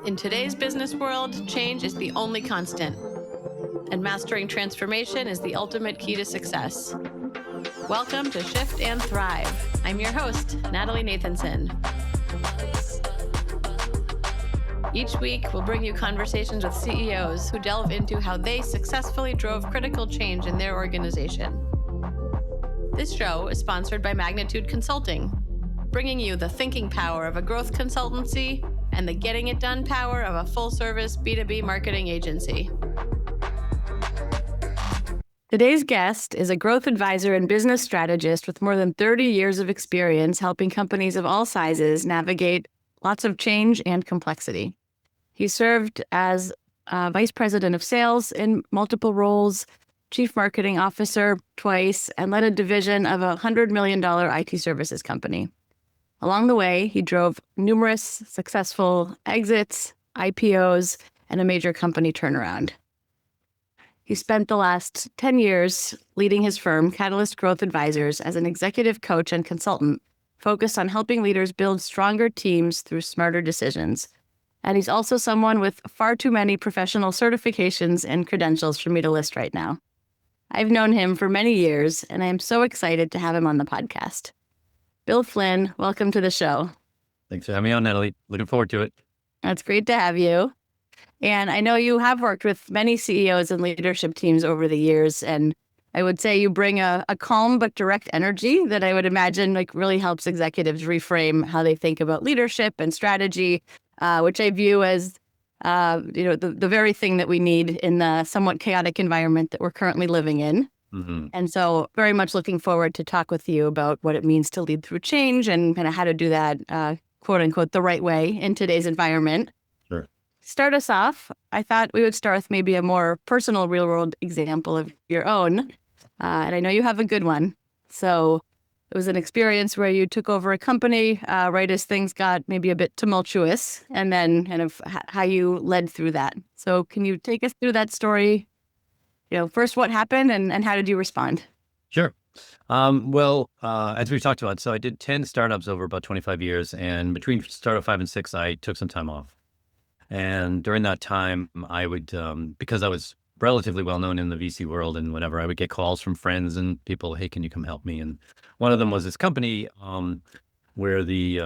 In today's business world, change is the only constant, and mastering transformation is the ultimate key to success. Welcome to Shift and Thrive. I'm your host, Natalie Nathanson. Each week, we'll bring you conversations with CEOs who delve into how they successfully drove critical change in their organization. This show is sponsored by Magnitude Consulting, bringing you the thinking power of a growth consultancy and the getting it done power of a full-service B2B marketing agency. Today's guest is a growth advisor and business strategist with more than 30 years of experience helping companies of all sizes navigate lots of change and complexity. He served as vice president of sales in multiple roles, chief marketing officer twice, and led a division of a $100 million IT services company. Along the way, he drove numerous successful exits, IPOs, and a major company turnaround. He spent the last 10 years leading his firm, Catalyst Growth Advisors, as an executive coach and consultant, focused on helping leaders build stronger teams through smarter decisions. And he's also someone with far too many professional certifications and credentials for me to list right now. I've known him for many years, and I am so excited to have him on the podcast. Bill Flynn, welcome to the show. Thanks for having me on, Natalie. Looking forward to it. It's great to have you. And I know you have worked with many CEOs and leadership teams over the years, and I would say you bring a calm but direct energy that I would imagine really helps executives reframe how they think about leadership and strategy, which I view as the very thing that we need in the somewhat chaotic environment that we're currently living in. Mm-hmm. And so very much looking forward to talk with you about what it means to lead through change and kind of how to do that, quote unquote, the right way in today's environment. Sure. Start us off. I thought we would start with maybe a more personal real world example of your own. And I know you have a good one. So it was an experience where you took over a company right as things got maybe a bit tumultuous, and then kind of how you led through that. So can you take us through that story? First what happened and how did you respond? Sure. As we've talked about, so I did 10 startups over about 25 years, and between startup 5 and 6, I took some time off. And during that time, I would, because I was relatively well known in the VC world and whatever, I would get calls from friends and people, hey, can you come help me? And one of them was this company where the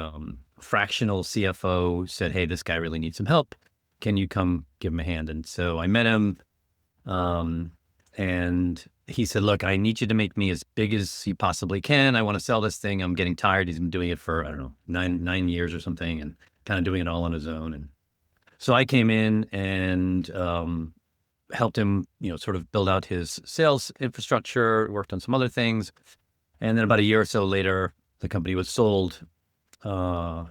fractional CFO said, hey, this guy really needs some help. Can you come give him a hand? And so I met him. And he said, look, I need you to make me as big as you possibly can. I want to sell this thing. I'm getting tired. He's been doing it for, I don't know, nine years or something, and kind of doing it all on his own. And so I came in and helped him, sort of build out his sales infrastructure, worked on some other things. And then about a year or so later, the company was sold to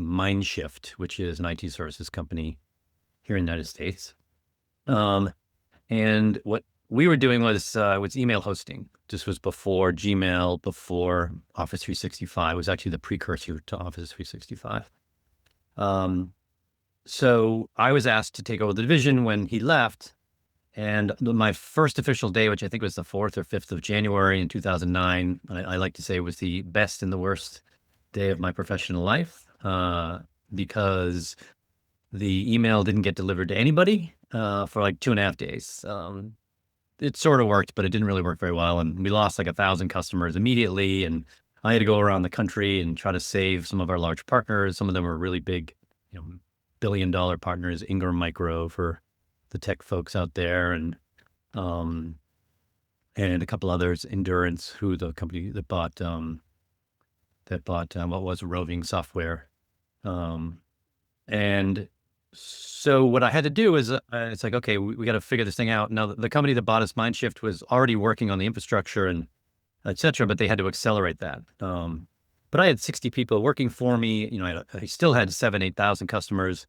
Mindshift, which is an IT services company here in the United States. And what we were doing was email hosting. This was before Gmail, before Office 365. It was actually the precursor to Office 365. So I was asked to take over the division when he left. And my first official day, which I think was the 4th or 5th of January in 2009, I like to say was the best and the worst day of my professional life, because the email didn't get delivered to anybody for like 2.5 days. It sort of worked, but it didn't really work very well. And we lost like 1,000 customers immediately. And I had to go around the country and try to save some of our large partners. Some of them were really big, billion-dollar partners, Ingram Micro for the tech folks out there, and a couple others, Endurance, who the company that bought what was Roving Software. And so what I had to do is, it's like, okay, we got to figure this thing out. Now, the company that bought us, Mindshift, was already working on the infrastructure and et cetera, but they had to accelerate that. But I had 60 people working for me. I still had 8,000 customers.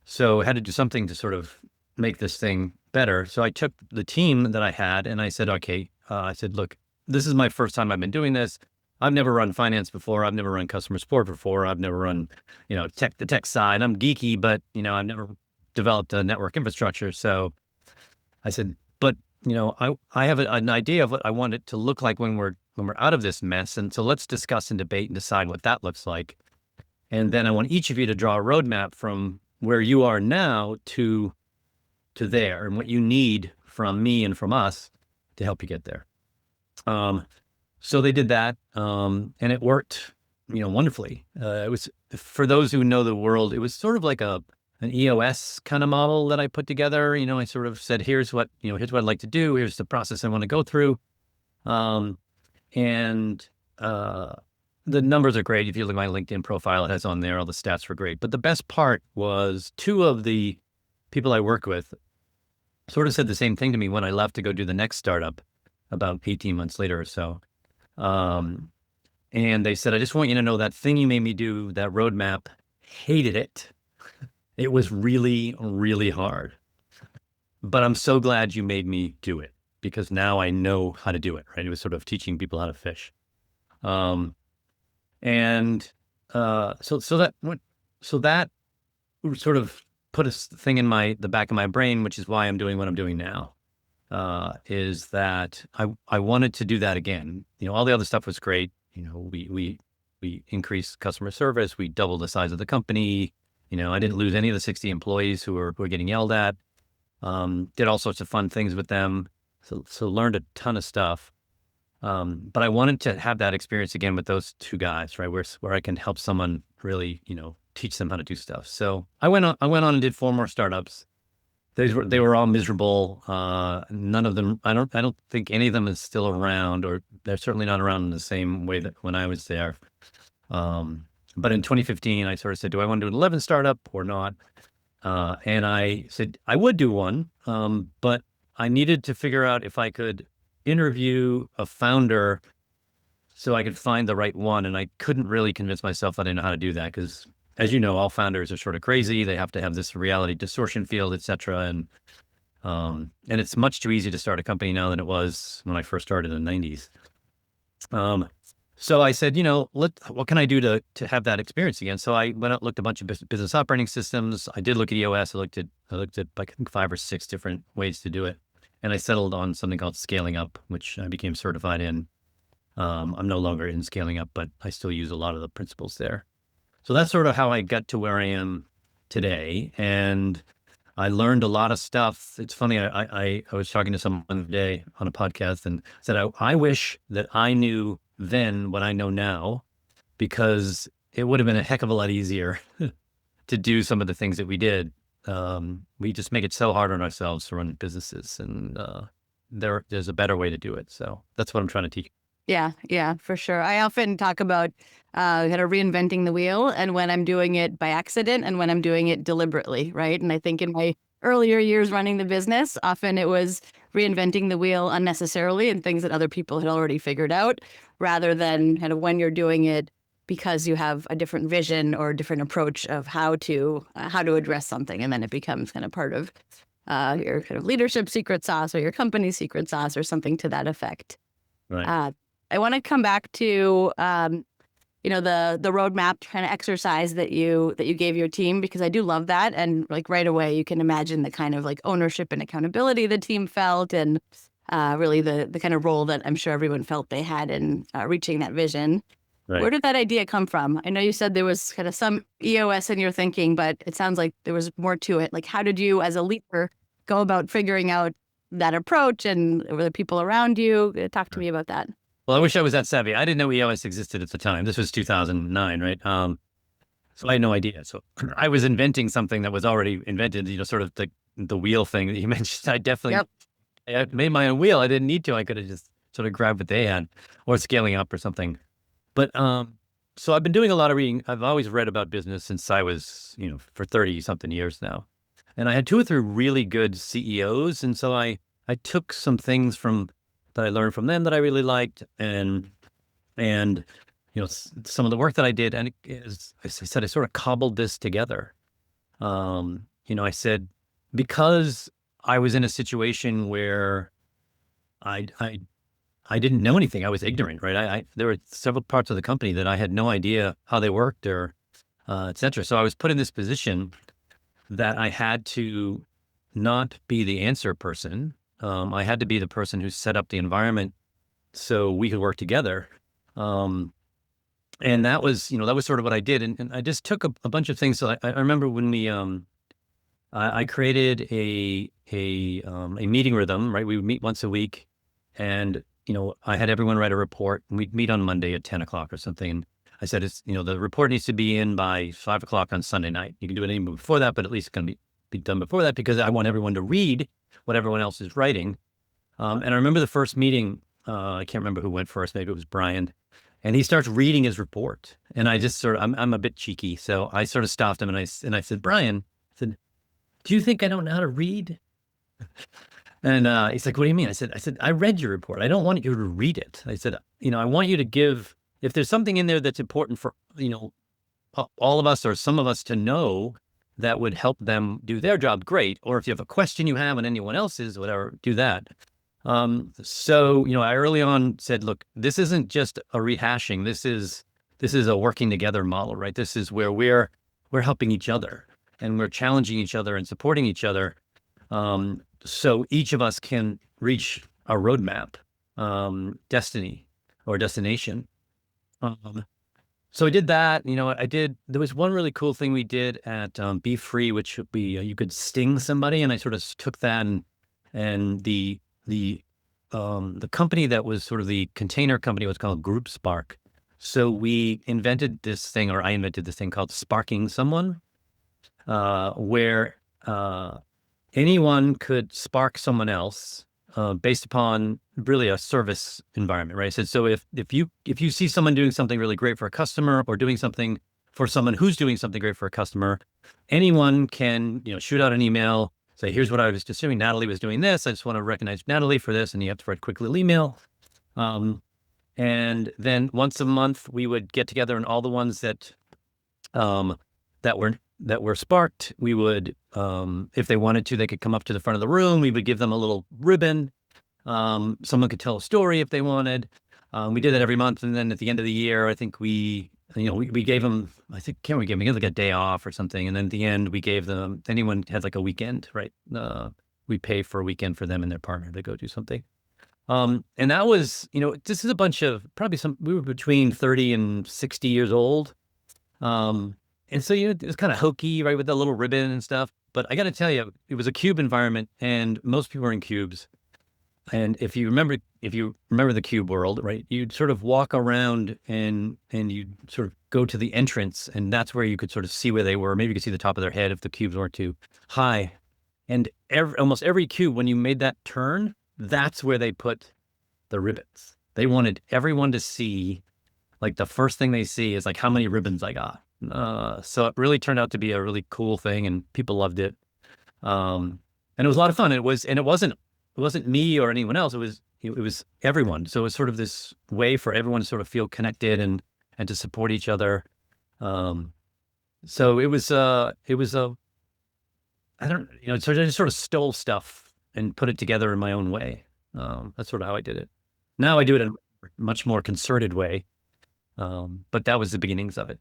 So I had to do something to sort of make this thing better. So I took the team that I had and I said, okay, look, this is my first time I've been doing this. I've never run finance before. I've never run customer support before. I've never run, the tech side. I'm geeky, but, I've never developed a network infrastructure. So I said, but, I have an idea of what I want it to look like when we're out of this mess. And so let's discuss and debate and decide what that looks like. And then I want each of you to draw a roadmap from where you are now to there, and what you need from me and from us to help you get there. So they did that, and it worked, wonderfully. It was, for those who know the world, it was sort of like an EOS kind of model that I put together. I sort of said, here's what I'd like to do. Here's the process I want to go through. And the numbers are great. If you look at my LinkedIn profile, it has on there, all the stats were great. But the best part was two of the people I work with sort of said the same thing to me when I left to go do the next startup about 18 months later or so. And they said, I just want you to know that thing you made me do, that roadmap, hated it. It was really, really hard. But I'm so glad you made me do it, because now I know how to do it, right? It was sort of teaching people how to fish. So that sort of put a thing in the back of my brain, which is why I'm doing what I'm doing now, is that I wanted to do that again. All the other stuff was great. We increased customer service. We doubled the size of the company. I didn't lose any of the 60 employees who were getting yelled at. Did all sorts of fun things with them. So learned a ton of stuff. But I wanted to have that experience again with those two guys, right? Where I can help someone really, teach them how to do stuff. So I went on and did 4 more startups. They were all miserable. None of them, I don't think any of them is still around, or they're certainly not around in the same way that when I was there. But in 2015, I sort of said, do I want to do an 11 startup or not? And I said I would do one, but I needed to figure out if I could interview a founder so I could find the right one. And I couldn't really convince myself that I didn't know how to do that, because, as you know, all founders are sort of crazy. They have to have this reality distortion field, et cetera. And it's much too easy to start a company now than it was when I first started in the 90s. So I said, what can I do to have that experience again? So I went out, looked at a bunch of business operating systems. I did look at EOS. I looked at like, I think 5 or 6 different ways to do it. And I settled on something called Scaling Up, which I became certified in. I'm no longer in Scaling Up, but I still use a lot of the principles there. So that's sort of how I got to where I am today. And I learned a lot of stuff. It's funny. I was talking to someone the other day on a podcast and said, I wish that I knew then what I know now, because it would have been a heck of a lot easier to do some of the things that we did. We just make it so hard on ourselves to run businesses, and there's a better way to do it. So that's what I'm trying to teach. Yeah, for sure. I often talk about kind of reinventing the wheel, and when I'm doing it by accident and when I'm doing it deliberately, right? And I think in my earlier years running the business, often it was reinventing the wheel unnecessarily and things that other people had already figured out, rather than kind of when you're doing it because you have a different vision or a different approach of how to address something, and then it becomes kind of part of your kind of leadership secret sauce or your company's secret sauce or something to that effect. Right. I want to come back to the roadmap kind of exercise that you gave your team, because I do love that, and like right away you can imagine the kind of like ownership and accountability the team felt, and really the kind of role that I'm sure everyone felt they had in reaching that vision. Right. Where did that idea come from? I know you said there was kind of some EOS in your thinking, but it sounds like there was more to it. Like, how did you, as a leader, go about figuring out that approach, and were the people around you? Talk to me about that. Well, I wish I was that savvy. I didn't know EOS existed at the time. This was 2009, right? So I had no idea. So I was inventing something that was already invented, sort of the wheel thing that you mentioned. I definitely I made my own wheel. I didn't need to. I could have just sort of grabbed what they had, or Scaling Up or something. But so I've been doing a lot of reading. I've always read about business since I was, for 30 something years now. And I had 2 or 3 really good CEOs. And so I took some things that I learned from them that I really liked, and some of the work that I did. And as I said, I sort of cobbled this together. I said, because I was in a situation where I didn't know anything. I was ignorant, right? There were several parts of the company that I had no idea how they worked, or et cetera. So I was put in this position that I had to not be the answer person. I had to be the person who set up the environment so we could work together. And that was sort of what I did. And I just took a bunch of things. So I remember when we I created a meeting rhythm, right? We would meet once a week, and I had everyone write a report, and we'd meet on Monday at 10 o'clock or something. And I said, the report needs to be in by 5 o'clock on Sunday night. You can do it any before that, but at least it's going to be done before that, because I want everyone to read what everyone else is writing. And I remember the first meeting, I can't remember who went first. Maybe it was Brian. And he starts reading his report. And I just I'm a bit cheeky. So I sort of stopped him, and I said, Brian, I said, do you think I don't know how to read? And he's like, what do you mean? I said, I read your report. I don't want you to read it. I said, I want you to give, if there's something in there that's important for, all of us or some of us to know that would help them do their job, great. Or if you have a question you have on anyone else's, whatever, do that. So, I early on said, look, this isn't just a rehashing. This is a working together model, right? This is where we're helping each other, and we're challenging each other and supporting each other. So each of us can reach a roadmap, destiny or destination. So I did that. There was one really cool thing we did at Be Free, which would be you could sting somebody, and I sort of took that, and the company that was sort of the container company was called Group Spark. So we invented this thing, or I invented this thing called sparking someone, where anyone could spark someone else based upon really a service environment, right? So if you see someone doing something really great for a customer, or doing something for someone who's doing something great for a customer, anyone can shoot out an email, say, here's what I was just doing. Natalie was doing this. I just want to recognize Natalie for this, and you have to write a quick little email. And then once a month we would get together, and all the ones that were sparked, we would, if they wanted to, they could come up to the front of the room. We would give them a little ribbon. Someone could tell a story if they wanted. We did that every month. And then at the end of the year, I think we gave them, we gave them like a day off or something. And then at the end, we gave them, anyone had like a weekend, right? We pay for a weekend for them and their partner to go do something. And that was, this is a bunch of we were between 30 and 60 years old. And so, it was kind of hokey, right, with the little ribbon and stuff. But I got to tell you, it was a cube environment, and most people were in cubes. And if you remember the cube world, right, you'd sort of walk around and you'd sort of go to the entrance, and that's where you could sort of see where they were. Maybe you could see the top of their head if the cubes weren't too high. And almost every cube, when you made that turn, that's where they put the ribbons. They wanted everyone to see, like, the first thing they see is like how many ribbons I got. So it really turned out to be a really cool thing, and people loved it. And it was a lot of fun. It wasn't me or anyone else. It was everyone. So it was sort of this way for everyone to sort of feel connected and to support each other. So it was I don't, so I just sort of stole stuff and put it together in my own way. That's sort of how I did it. Now I do it in a much more concerted way. But that was the beginnings of it.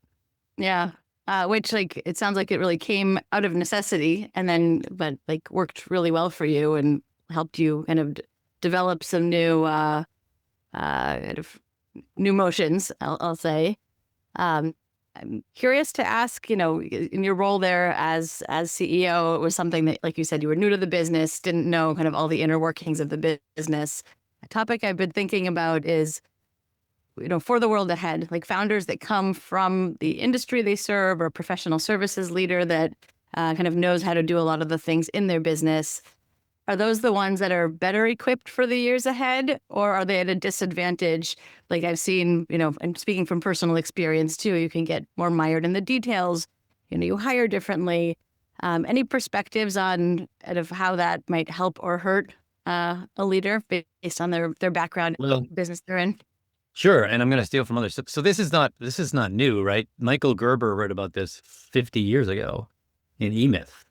Yeah. Which, like, it sounds like it really came out of necessity, but worked really well for you and helped you kind of develop some new, kind of new motions, I'll say. I'm curious to ask, in your role there as CEO, it was something that, like you said, you were new to the business, didn't know kind of all the inner workings of the business. A topic I've been thinking about is, for the world ahead, like founders that come from the industry they serve, or a professional services leader that kind of knows how to do a lot of the things in their business. Are those the ones that are better equipped for the years ahead, or are they at a disadvantage? Like I've seen, and speaking from personal experience too, you can get more mired in the details. You hire differently. Any perspectives on kind of how that might help or hurt a leader based on their background, business they're in? Sure, and I'm going to steal from others. So this is not new, right? Michael Gerber wrote about this 50 years ago in E-Myth.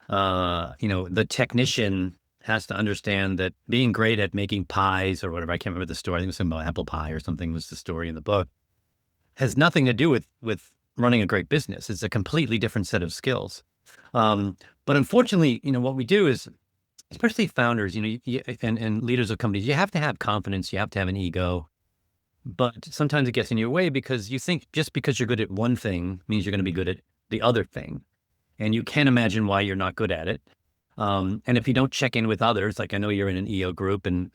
The technician has to understand that being great at making pies or whatever, I can't remember the story, I think it was something about apple pie or something was the story in the book, has nothing to do with running a great business. It's a completely different set of skills. But unfortunately, what we do is, especially founders, and leaders of companies, you have to have confidence, you have to have an ego. But sometimes it gets in your way because you think just because you're good at one thing means you're going to be good at the other thing. and you can't imagine why you're not good at it. And if you don't check in with others, like I know you're in an EO group, and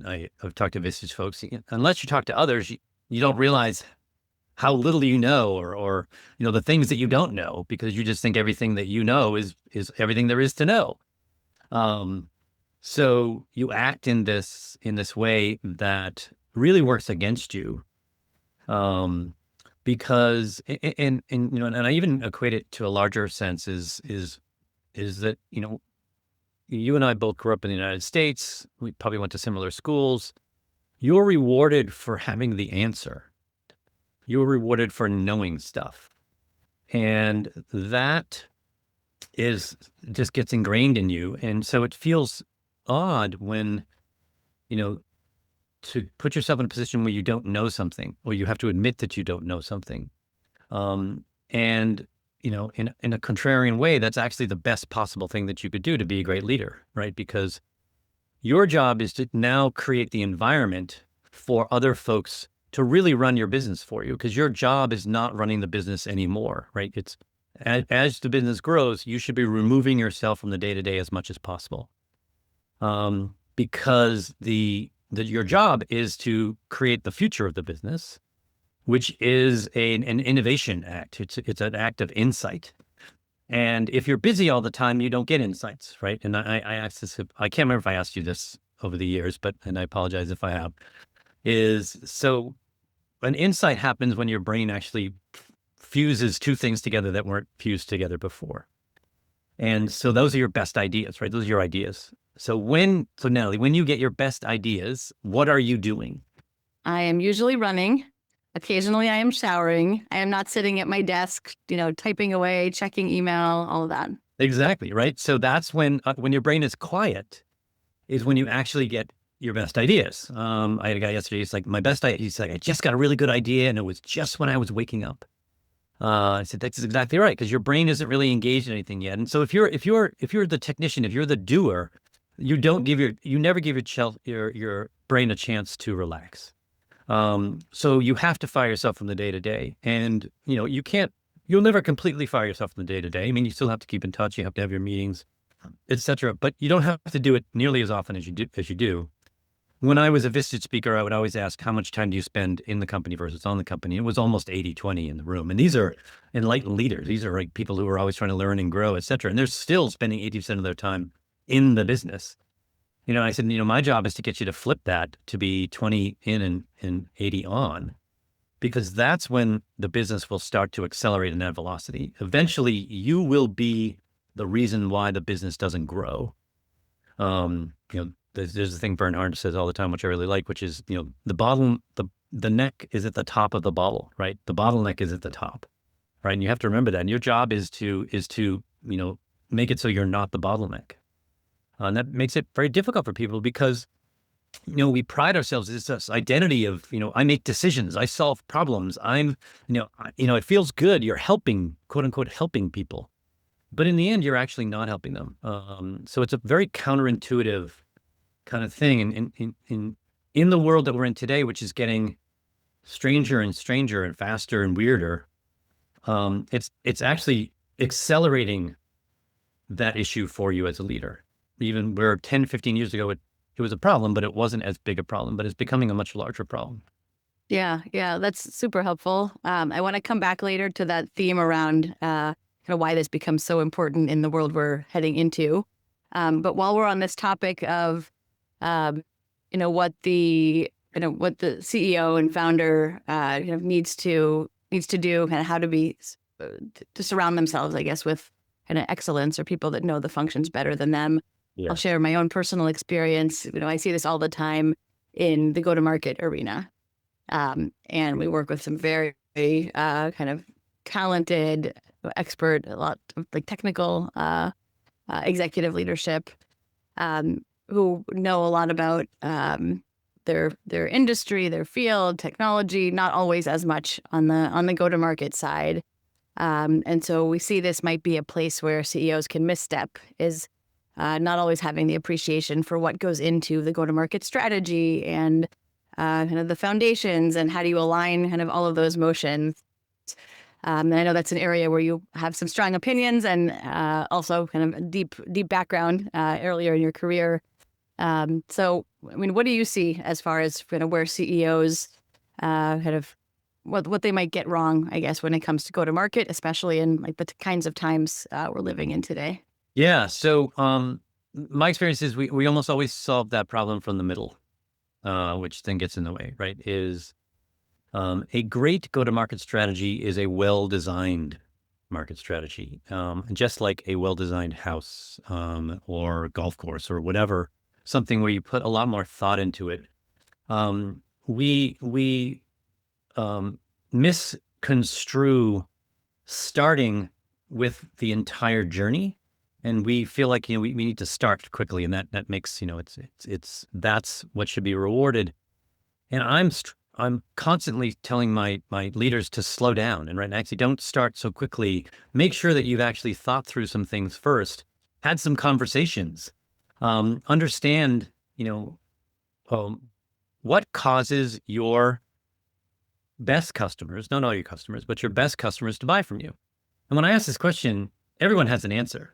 I've talked to Vistage folks, unless you talk to others, you don't realize how little you know, or the things that you don't know, because you just think everything that you know is everything there is to know. So you act in this way that really works against you, because and I even equate it to a larger sense is that you and I both grew up in the United States. We probably went to similar schools. You're rewarded for having the answer. You're rewarded for knowing stuff. And that just gets ingrained in you. And so it feels odd when, to put yourself in a position where you don't know something, or you have to admit that you don't know something. And in a contrarian way, that's actually the best possible thing that you could do to be a great leader, right? Because your job is to now create the environment for other folks to really run your business for you, because your job is not running the business anymore, right? It's as the business grows, you should be removing yourself from the day-to-day as much as possible, because your job is to create the future of the business, which is an innovation act. It's an act of insight. And if you're busy all the time, you don't get insights, right? And I asked this, I can't remember if I asked you this over the years, and I apologize if I have, so an insight happens when your brain actually fuses two things together that weren't fused together before. And so those are your best ideas, right? Those are your ideas. So Natalie, when you get your best ideas, what are you doing? I am usually running. Occasionally I am showering. I am not sitting at my desk, typing away, checking email, all of that. Exactly, right? So that's when your brain is quiet, is when you actually get your best ideas. I had a guy yesterday, he's like, my best idea, he's like, I just got a really good idea, and it was just when I was waking up. I said, that's exactly right, because your brain isn't really engaged in anything yet. And so if you're the technician, if you're the doer, you never give your brain a chance to relax. So you have to fire yourself from the day to day, and you'll never completely fire yourself from the day to day. I mean, you still have to keep in touch, you have to have your meetings, etc. But you don't have to do it nearly as often as you do. When I was a Vistage speaker, I would always ask, how much time do you spend in the company versus on the company? It was almost 80-20 in the room. And these are enlightened leaders. These are like people who are always trying to learn and grow, et cetera. And they're still spending 80% of their time in the business. I said, my job is to get you to flip that to be 20 in and 80 on, because that's when the business will start to accelerate in that velocity. Eventually, you will be the reason why the business doesn't grow. There's a thing Bernhard says all the time, which I really like, which is, the neck is at the top of the bottle, right? The bottleneck is at the top, right? And you have to remember that. And your job is to make it so you're not the bottleneck. And that makes it very difficult for people, because, we pride ourselves as this identity of, I make decisions, I solve problems. It feels good. You're helping, quote unquote, helping people. But in the end, you're actually not helping them. So it's a very counterintuitive kind of thing. In the world that we're in today, which is getting stranger and stranger and faster and weirder, it's actually accelerating that issue for you as a leader. Even where 10, 15 years ago, it was a problem, but it wasn't as big a problem, but it's becoming a much larger problem. Yeah, that's super helpful. I want to come back later to that theme around kind of why this becomes so important in the world we're heading into. But while we're on this topic of, what the CEO and founder needs to do, kind of how to surround themselves, I guess, with kind of excellence or people that know the functions better than them. Yeah. I'll share my own personal experience. I see this all the time in the go-to-market arena. And we work with some very, kind of talented, expert, a lot of like technical executive leadership, who know a lot about their industry, their field, technology, not always as much on the go-to-market side. And so we see this might be a place where CEOs can misstep, is not always having the appreciation for what goes into the go-to-market strategy and kind of the foundations, and how do you align kind of all of those motions. And I know that's an area where you have some strong opinions and also kind of a deep background earlier in your career. So, I mean, what do you see as far as kind of where CEOs kind of what they might get wrong, I guess, when it comes to go to market, especially in like the kinds of times we're living in today? Yeah. So my experience is we almost always solve that problem from the middle, which then gets in the way, right? Is a great go-to-market strategy is a well-designed market strategy, just like a well-designed house or golf course or whatever, something where you put a lot more thought into it. We misconstrue starting with the entire journey, and we feel like we need to start quickly, and that makes it's that's what should be rewarded. And I'm constantly telling my leaders to slow down and actually don't start so quickly. Make sure that you've actually thought through some things first, had some conversations, understand, what causes your best customers, not all your customers, but your best customers to buy from you. And when I ask this question, everyone has an answer.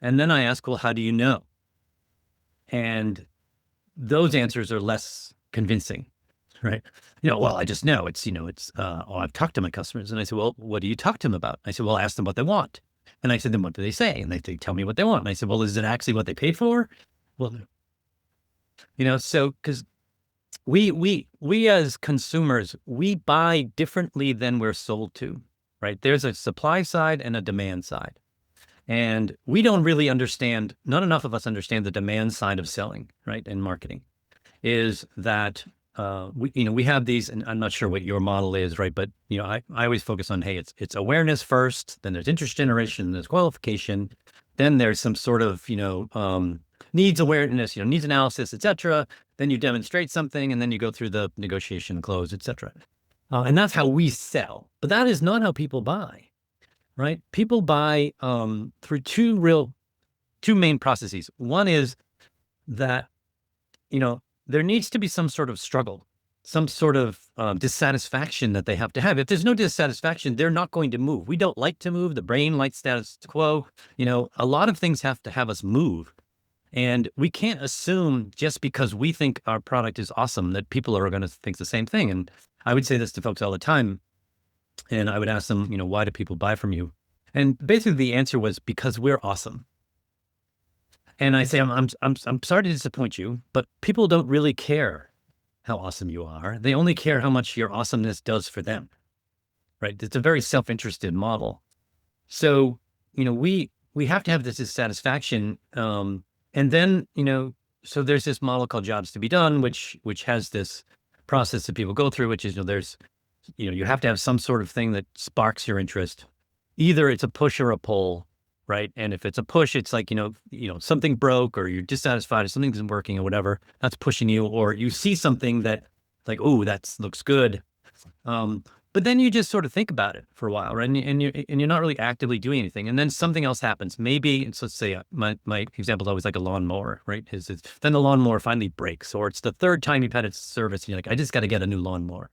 And then I ask, well, how do you know? And those answers are less convincing. Right. Well, I just know I've talked to my customers. And I said, well, what do you talk to them about? I said, well, ask them what they want. And I said, then what do they say? And they tell me what they want. And I said, well, is it actually what they paid for? Well, so because we as consumers, we buy differently than we're sold to, right? There's a supply side and a demand side. And we don't really understand, not enough of us understand the demand side of selling, right? And marketing is that we have these, and I'm not sure what your model is, right? But I always focus on, hey, it's awareness first, then there's interest generation, there's qualification, then there's some sort of needs awareness, needs analysis, etc. Then you demonstrate something, and then you go through the negotiation, close, etc. And that's how we sell. But that is not how people buy, right? People buy through two main processes. One is that there needs to be some sort of struggle, some sort of dissatisfaction that they have to have. If there's no dissatisfaction, they're not going to move. We don't like to move. The brain likes status quo. A lot of things have to have us move. And we can't assume just because we think our product is awesome that people are going to think the same thing. And I would say this to folks all the time. And I would ask them, why do people buy from you? And basically the answer was because we're awesome. And I say, I'm sorry to disappoint you, but people don't really care how awesome you are. They only care how much your awesomeness does for them, right? It's a very self-interested model. So, we have to have this dissatisfaction. And then, so there's this model called jobs to be done, which has this process that people go through, which is, you have to have some sort of thing that sparks your interest. Either it's a push or a pull. Right. And if it's a push, it's like, something broke or you're dissatisfied or something isn't working or whatever, that's pushing you. Or you see something that like, oh, that looks good. But then you just sort of think about it for a while, right? And you're not really actively doing anything. And then something else happens. Maybe it's, let's say my example is always like a lawnmower, right? Then the lawnmower finally breaks, or it's the third time you've had its service. And you're like, I just got to get a new lawnmower.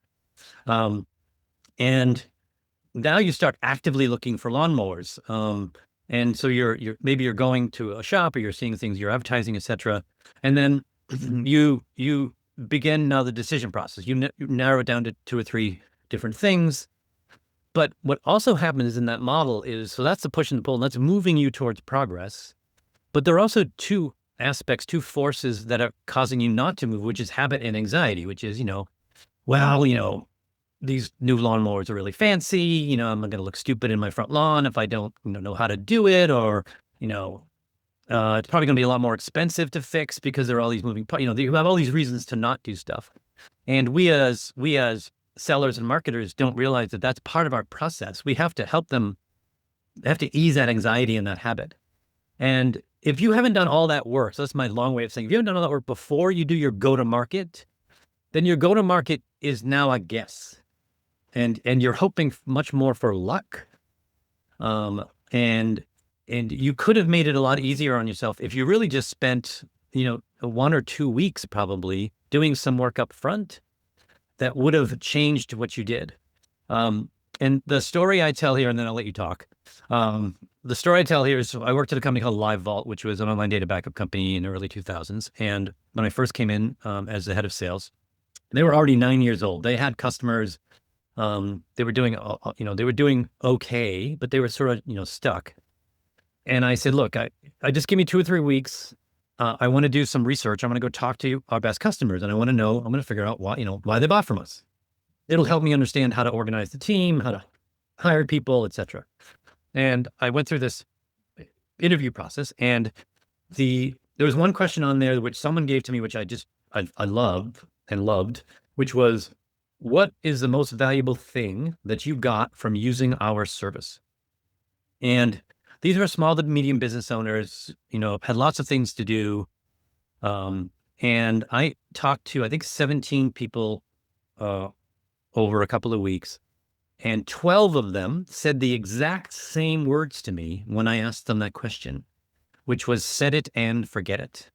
And now you start actively looking for lawnmowers. And so maybe you're going to a shop or you're seeing things, you're advertising, etc. And then you begin now the decision process. You narrow it down to 2 or 3 different things. But what also happens in that model is, so that's the push and the pull, and that's moving you towards progress. But there are also 2 aspects, 2 forces that are causing you not to move, which is habit and anxiety, which is, these new lawnmowers are really fancy. I'm going to look stupid in my front lawn if I don't know how to do it, or, it's probably going to be a lot more expensive to fix because there are all these moving parts. You have all these reasons to not do stuff. And we as sellers and marketers don't realize that that's part of our process. We have to help them. They have to ease that anxiety and that habit. And if you haven't done all that work, so that's my long way of saying, if you haven't done all that work before you do your go-to-market, then your go-to-market is now a guess. And you're hoping much more for luck. And you could have made it a lot easier on yourself if you really just spent, 1 or 2 weeks probably doing some work up front that would have changed what you did. And the story I tell here, and then I'll let you talk. The story I tell here is I worked at a company called Live Vault, which was an online data backup company in the early 2000s. And when I first came in as the head of sales, they were already 9 years old. They had customers. They were doing, they were doing okay, but they were sort of, stuck. And I said, look, I just give me 2 or 3 weeks. I want to do some research. I'm going to go talk to our best customers, and I want to know. I'm going to figure out why they bought from us. It'll help me understand how to organize the team, how to hire people, etc. And I went through this interview process, and there was one question on there which someone gave to me, which I loved, which was, what is the most valuable thing that you got from using our service? And these are small to medium business owners, had lots of things to do. And I talked to, I think, 17 people over a couple of weeks. And 12 of them said the exact same words to me when I asked them that question, which was set it and forget it.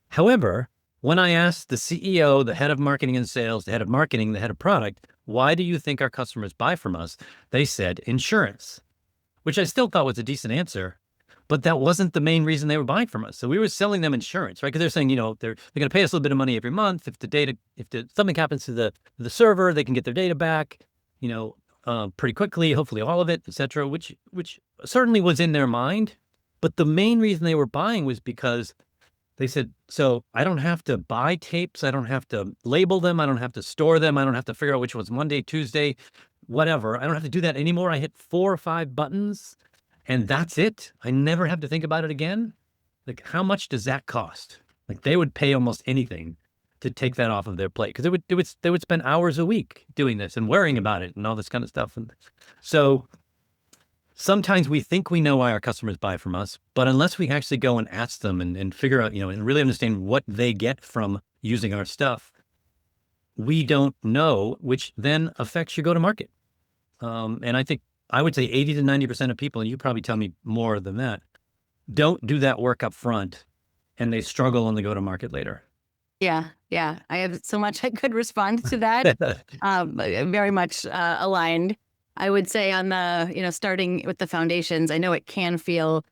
However, when I asked the CEO, the head of marketing and sales, the head of marketing, the head of product, why do you think our customers buy from us? They said insurance, which I still thought was a decent answer, but that wasn't the main reason they were buying from us. So we were selling them insurance, right? Because they're saying, they're going to pay us a little bit of money every month. If something happens to the server, they can get their data back, pretty quickly, hopefully all of it, et cetera, which certainly was in their mind. But the main reason they were buying was because they said, so I don't have to buy tapes. I don't have to label them. I don't have to store them. I don't have to figure out which was Monday, Tuesday, whatever. I don't have to do that anymore. I hit 4 or 5 buttons and that's it. I never have to think about it again. Like, how much does that cost? Like, they would pay almost anything to take that off of their plate, because they would spend hours a week doing this and worrying about it and all this kind of stuff. And so sometimes we think we know why our customers buy from us, but unless we actually go and ask them and figure out, and really understand what they get from using our stuff, we don't know, which then affects your go-to-market. And I think I would say 80 to 90% of people, and you probably tell me more than that, don't do that work up front, and they struggle on the go-to-market later. Yeah. I have so much I could respond to that. Very much aligned. I would say on the, starting with the foundations, I know it can feel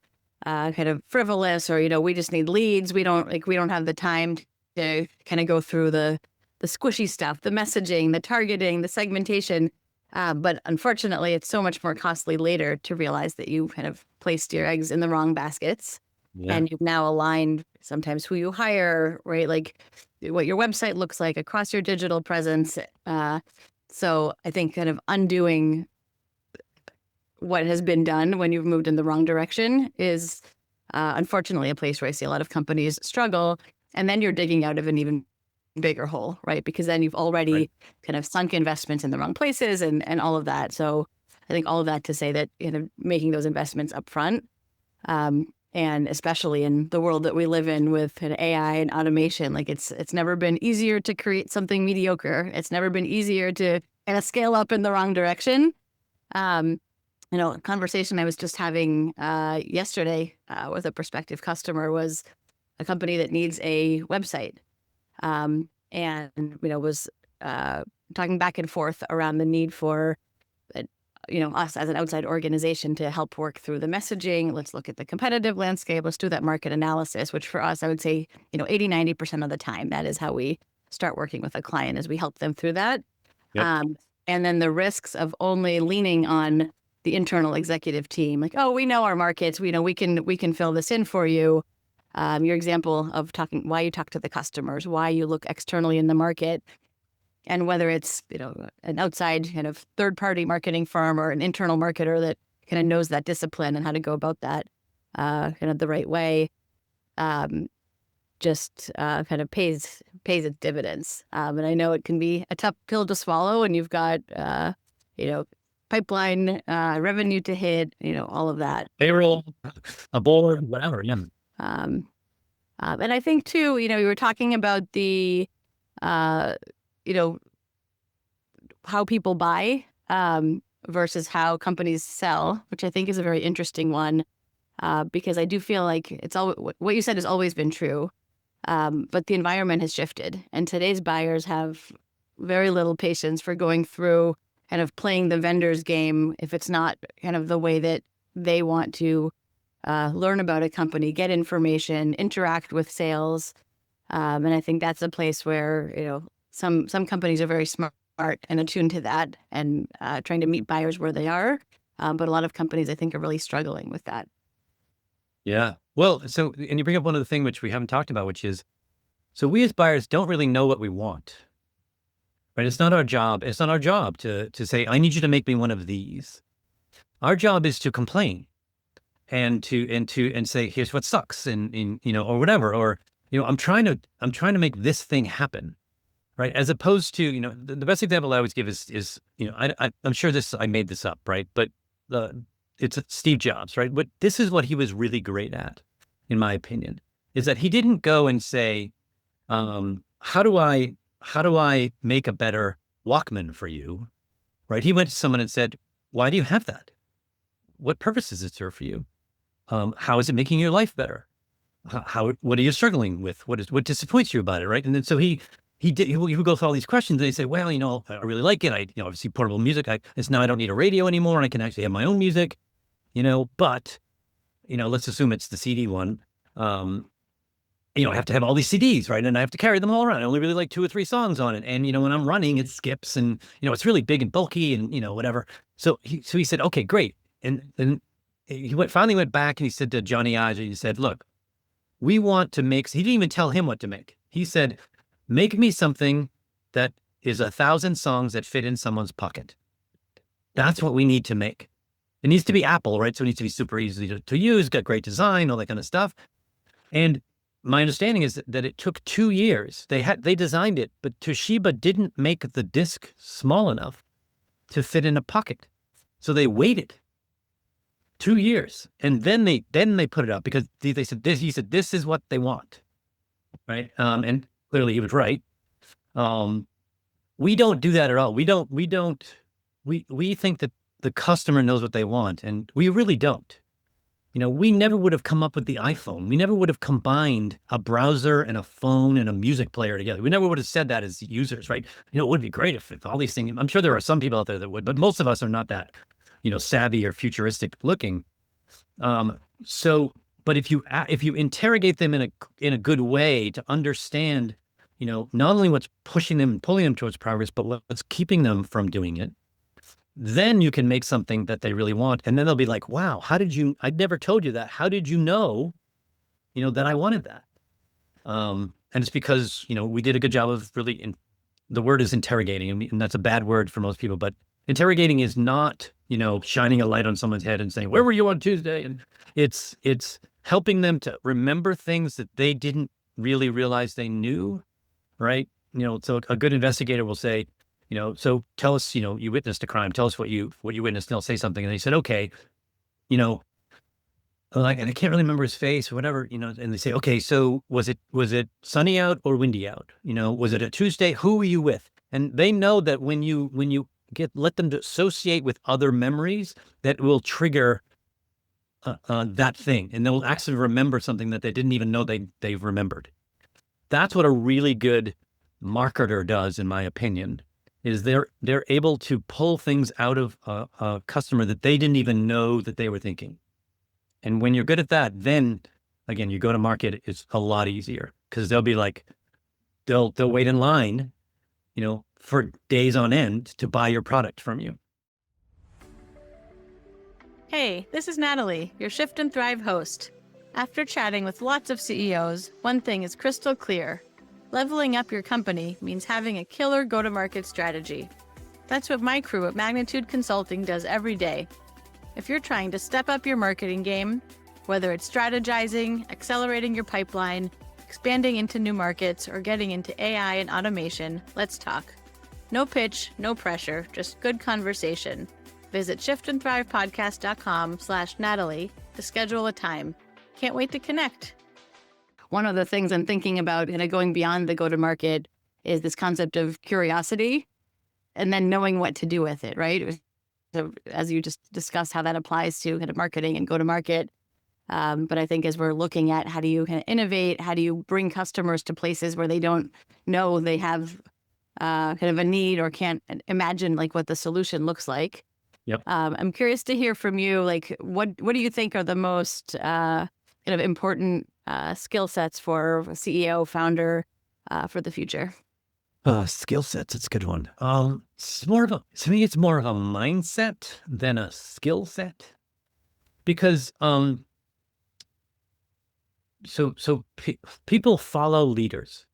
kind of frivolous, or, we just need leads. We don't have the time to kind of go through the squishy stuff, the messaging, the targeting, the segmentation. But unfortunately, it's so much more costly later to realize that you kind of placed your eggs in the wrong baskets. Yeah. And you've now aligned sometimes who you hire, right? Like what your website looks like across your digital presence. So I think kind of undoing what has been done when you've moved in the wrong direction is unfortunately a place where I see a lot of companies struggle. And then you're digging out of an even bigger hole, right? Because then you've already kind of sunk investments in the wrong places and all of that. So I think all of that to say that, making those investments up front, and especially in the world that we live in with AI and automation, like it's never been easier to create something mediocre. It's never been easier to kind of scale up in the wrong direction. A conversation I was just having yesterday with a prospective customer was a company that needs a website. And was talking back and forth around the need for us as an outside organization to help work through the messaging. Let's look at the competitive landscape. Let's do that market analysis, which for us, I would say, 80, 90% of the time, that is how we start working with a client, as we help them through that. Yep. And then the risks of only leaning on the internal executive team, like, oh, we know our markets, we can fill this in for you. Your example of why you talk to the customers, why you look externally in the market, and whether it's, an outside kind of third-party marketing firm or an internal marketer that kind of knows that discipline and how to go about that kind of the right way, just kind of pays its dividends. And I know it can be a tough pill to swallow, and you've got, pipeline revenue to hit, all of that. Payroll, a board, whatever, yeah. And I think too, we were talking about the, how people buy versus how companies sell, which I think is a very interesting one, because I do feel like it's all what you said has always been true, but the environment has shifted, and today's buyers have very little patience for going through kind of playing the vendor's game if it's not kind of the way that they want to learn about a company, get information, interact with sales. And I think that's a place where, some companies are very smart and attuned to that and trying to meet buyers where they are. But a lot of companies, I think, are really struggling with that. Yeah. Well, and you bring up one of the things which we haven't talked about, which is, so we as buyers don't really know what we want, right? It's not our job. It's not our job to say, I need you to make me one of these. Our job is to complain and say, here's what sucks, and or whatever, or, I'm trying to make this thing happen. Right. As opposed to, the best example I always give is I'm sure I made this up, right? But it's Steve Jobs, right? But this is what he was really great at, in my opinion, is that he didn't go and say, how do I make a better Walkman for you? Right. He went to someone and said, why do you have that? What purpose does it serve for you? How is it making your life better? What are you struggling with? What disappoints you about it? Right. And then so he would go through all these questions, and he'd say, well, I really like it. Obviously portable music. It's now I don't need a radio anymore, and I can actually have my own music, but, let's assume it's the CD one. I have to have all these CDs, right? And I have to carry them all around. I only really like 2 or 3 songs on it. And, when I'm running, it skips, and, it's really big and bulky and, whatever. So he said, okay, great. And then he finally went back and he said to Johnny Ive, he said, look, we want to make, he didn't even tell him what to make. He said, make me something that is 1,000 songs that fit in someone's pocket. That's what we need to make. It needs to be Apple, right? So it needs to be super easy to use, got great design, all that kind of stuff. And my understanding is that it took 2 years. They designed it, but Toshiba didn't make the disc small enough to fit in a pocket. So they waited 2 years, and then they put it up because they said this. He said this is what they want, right? And clearly he was right. We don't do that at all. We think that the customer knows what they want, and we really don't. We never would have come up with the iPhone. We never would have combined a browser and a phone and a music player together. We never would have said that as users, right? It would be great if all these things, I'm sure there are some people out there that would, but most of us are not that, savvy or futuristic looking. But if you interrogate them in a good way to understand, not only what's pushing them and pulling them towards progress, but what's keeping them from doing it, then you can make something that they really want. And then they'll be like, wow, I never told you that. How did you know, that I wanted that? And it's because, we did a good job of really, the word is interrogating, and that's a bad word for most people, but interrogating is not, shining a light on someone's head and saying, where were you on Tuesday? And it's helping them to remember things that they didn't really realize they knew, right? So a good investigator will say, so tell us, you witnessed a crime. Tell us what you witnessed. And they'll say something. And they said, okay, and I can't really remember his face or whatever, and they say, okay, so was it sunny out or windy out? Was it a Tuesday? Who were you with? And they know that when you let them to associate with other memories, that will trigger that thing. And they'll actually remember something that they didn't even know they've remembered. That's what a really good marketer does, in my opinion, is they're able to pull things out of a customer that they didn't even know that they were thinking. And when you're good at that, then again, you go to market, it's a lot easier, because they'll be like, they'll wait in line, for days on end to buy your product from you. Hey, this is Natalie, your Shift and Thrive host. After chatting with lots of CEOs, one thing is crystal clear. Leveling up your company means having a killer go-to-market strategy. That's what my crew at Magnitude Consulting does every day. If you're trying to step up your marketing game, whether it's strategizing, accelerating your pipeline, expanding into new markets, or getting into AI and automation, let's talk. No pitch, no pressure, just good conversation. Visit shiftandthrivepodcast.com/Natalie to schedule a time. Can't wait to connect. One of the things I'm thinking about, going beyond the go-to-market, is this concept of curiosity and then knowing what to do with it, right? So as you just discussed how that applies to kind of marketing and go-to-market. But I think as we're looking at how do you kind of innovate, how do you bring customers to places where they don't know they have kind of a need or can't imagine like what the solution looks like. Yep. I'm curious to hear from you, like what do you think are the most kind of important skill sets for a CEO, founder for the future? Skill sets. It's a good one. It's more of to me, it's more of a mindset than a skill set because, people follow leaders,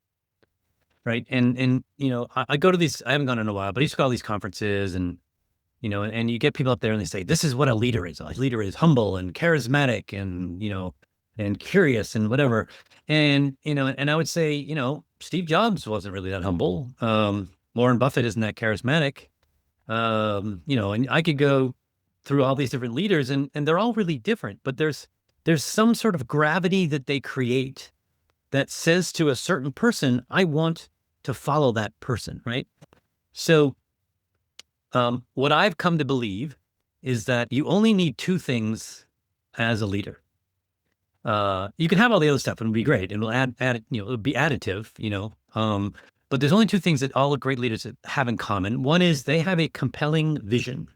right? And I go to these. I haven't gone in a while, but I used to go to all these conferences, and you get people up there and they say, "This is what a leader is. A leader is humble and charismatic, and curious and whatever." And I would say, Steve Jobs wasn't really that humble. Warren Buffett isn't that charismatic. And I could go through all these different leaders, and they're all really different, but there's some sort of gravity that they create that says to a certain person, I want to follow that person, right? So what I've come to believe is that you only need two things as a leader. You can have all the other stuff and it'll be great. It'll it'll be additive, but there's only two things that all great leaders have in common. One is they have a compelling vision.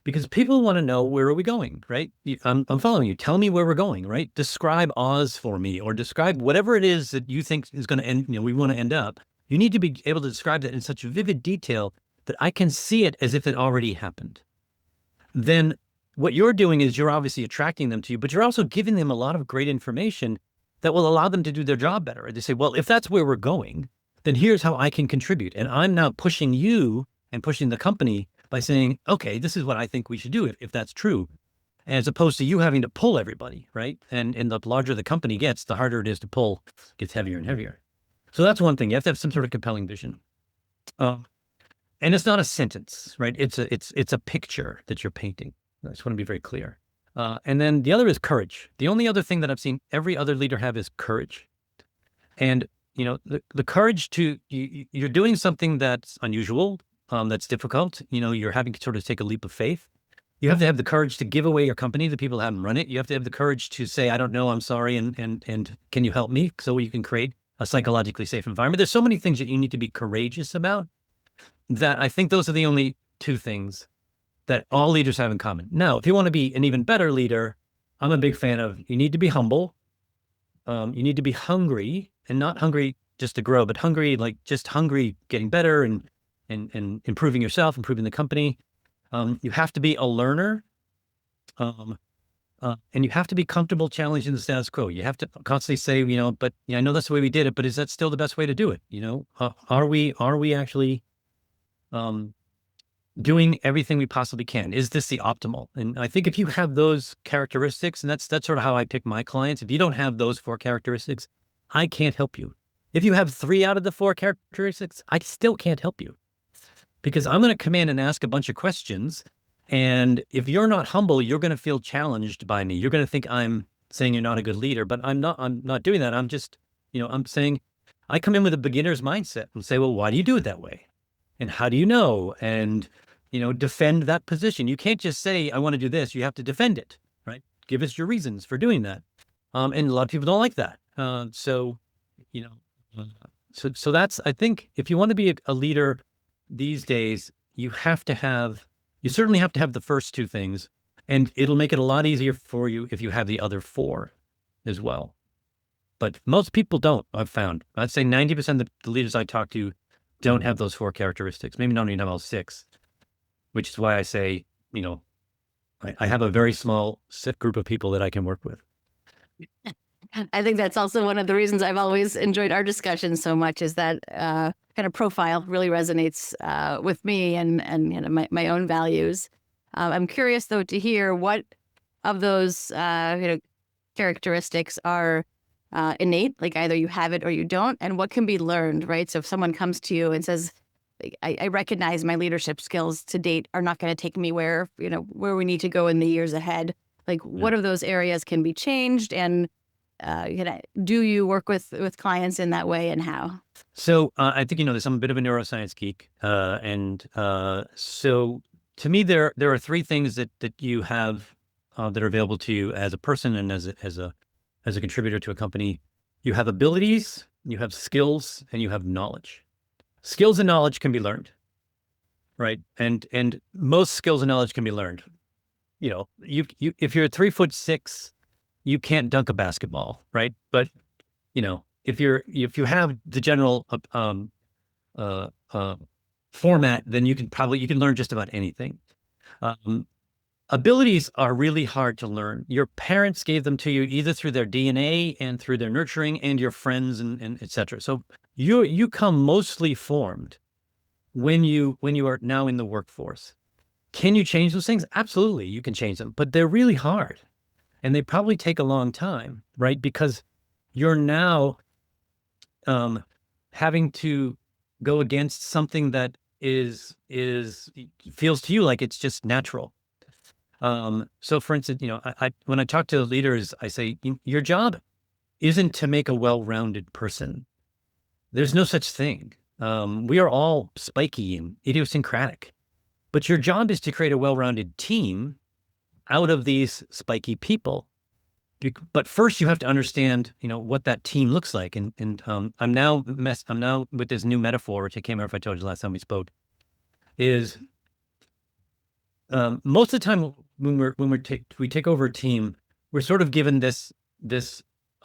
Because people want to know, where are we going, right? I'm following you. Tell me where we're going, right? Describe Oz for me, or describe whatever it is that you think is going to end, we want to end up. You need to be able to describe that in such vivid detail that I can see it as if it already happened. Then what you're doing is you're obviously attracting them to you, but you're also giving them a lot of great information that will allow them to do their job better. They say, well, if that's where we're going, then here's how I can contribute. And I'm now pushing you and pushing the company by saying, okay, this is what I think we should do if that's true, as opposed to you having to pull everybody, right? And the larger the company gets, the harder it is to pull, gets heavier and heavier. So that's one thing. You have to have some sort of compelling vision. And it's not a sentence, right? It's a picture that you're painting. I just want to be very clear. And then the other is courage. The only other thing that I've seen every other leader have is courage. And, the courage you're doing something that's unusual, that's difficult. You're having to sort of take a leap of faith. You have to have the courage to give away your company to people who haven't run it. You have to have the courage to say, I don't know, I'm sorry, and can you help me? So you can create a psychologically safe environment. There's so many things that you need to be courageous about that I think those are the only two things that all leaders have in common. Now, if you want to be an even better leader, I'm a big fan of, you need to be humble. You need to be hungry, and not hungry just to grow, but hungry, like just hungry, getting better and improving yourself, improving the company. You have to be a learner. And you have to be comfortable challenging the status quo. You have to constantly say, but I know that's the way we did it, but is that still the best way to do it? Are we actually doing everything we possibly can? Is this the optimal? And I think if you have those characteristics, and that's sort of how I pick my clients. If you don't have those 4 characteristics, I can't help you. If you have 3 out of the 4 characteristics, I still can't help you, because I'm going to come in and ask a bunch of questions. And if you're not humble, you're going to feel challenged by me. You're going to think I'm saying you're not a good leader, but I'm not doing that. I'm just, I'm saying, I come in with a beginner's mindset and say, well, why do you do it that way? And how do you know? And, defend that position. You can't just say, I want to do this. You have to defend it, right? Give us your reasons for doing that. And a lot of people don't like that. So that's, I think, if you want to be a leader these days, you certainly have to have the first 2 things, and it'll make it a lot easier for you if you have the other 4 as well. But most people don't, I've found. I'd say 90% of the leaders I talk to don't have those 4 characteristics, maybe not even have all 6, which is why I say, I have a very small set group of people that I can work with. I think that's also one of the reasons I've always enjoyed our discussions so much, is that kind of profile really resonates with me and my own values. I'm curious though to hear what of those characteristics are innate, like either you have it or you don't, and what can be learned, right? So if someone comes to you and says, I recognize my leadership skills to date are not going to take me where we need to go in the years ahead. Like, what of those areas can be changed, and do you work with clients in that way, and how? So I think there's I'm a bit of a neuroscience geek, and so to me there are 3 things that you have that are available to you as a person and as a contributor to a company. You have abilities, you have skills, and you have knowledge. skills and knowledge can be learned, right? And most skills and knowledge can be learned. You know, you if you're 3'6", you can't dunk a basketball, right? But you know, if you have the general uh, uh, format, then you can learn just about anything. Um, Abilities are really hard to learn. Your parents gave them to you either through their DNA and through their nurturing and your friends and et cetera. So you come mostly formed when you are now in the workforce. Can you change those things? Absolutely, you can change them, but they're really hard and they probably take a long time, right? Because you're now having to go against something that is feels to you like it's just natural. So for instance, you know, I when I talk to leaders, I say, your job isn't to make a well-rounded person. There's no such thing. We are all spiky and idiosyncratic, but your job is to create a well-rounded team out of these spiky people. But first you have to understand, you know, what that team looks like. And I'm now with this new metaphor, which I can't remember if I told you last time we spoke, is most of the time when we take over a team, we're sort of given this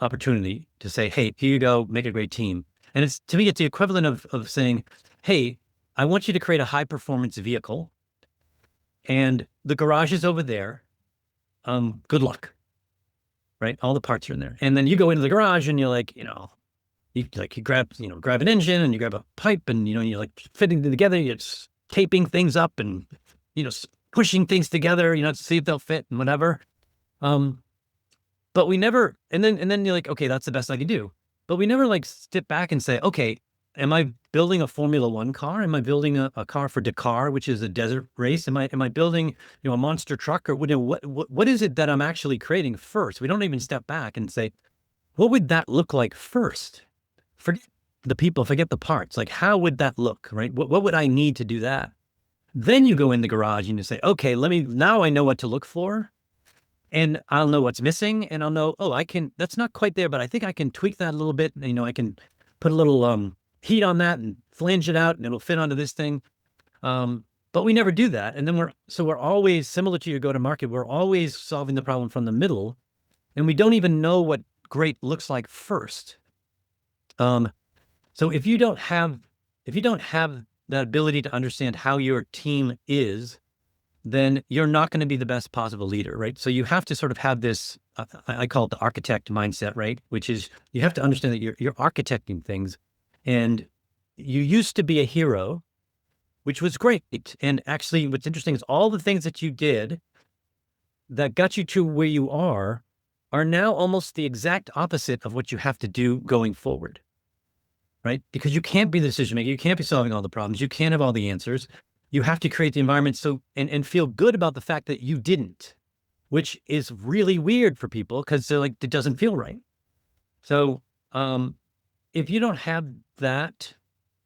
opportunity to say, hey, here you go, make a great team. And it's, to me, it's the equivalent of saying, hey, I want you to create a high performance vehicle and the garage is over there. Good luck. Right? All the parts are in there. And then you go into the garage and you're like, you know, you grab an engine and you grab a pipe and, you know, you're like fitting them together. You're just taping things up and, you know, pushing things together, you know, to see if they'll fit and whatever. But we never, and then you're like, okay, that's the best I can do. But we never like step back and say, okay, am I building a Formula One car? Am I building a car for Dakar, which is a desert race? Am I building, you know, a monster truck, or what is it that I'm actually creating first? We don't even step back and say, what would that look like first? Forget the people, forget the parts. Like, how would that look, right? What would I need to do that? Then you go in the garage and you say, okay, now I know what to look for. And I'll know what's missing, and I'll know, oh, that's not quite there, but I think I can tweak that a little bit. You know, I can put a little heat on that and flange it out and it'll fit onto this thing. But we never do that. And then we're always similar to your go-to-market. We're always solving the problem from the middle, and we don't even know what great looks like first. So if you don't have that ability to understand how your team is, then you're not going to be the best possible leader, right? So you have to sort of have this, I call it the architect mindset, right? Which is, you have to understand that you're architecting things, and you used to be a hero, which was great. And actually what's interesting is all the things that you did that got you to where you are now almost the exact opposite of what you have to do going forward, right? Because you can't be the decision maker. You can't be solving all the problems. You can't have all the answers. You have to create the environment and feel good about the fact that you didn't, which is really weird for people because they're like, it doesn't feel right. So if you don't have that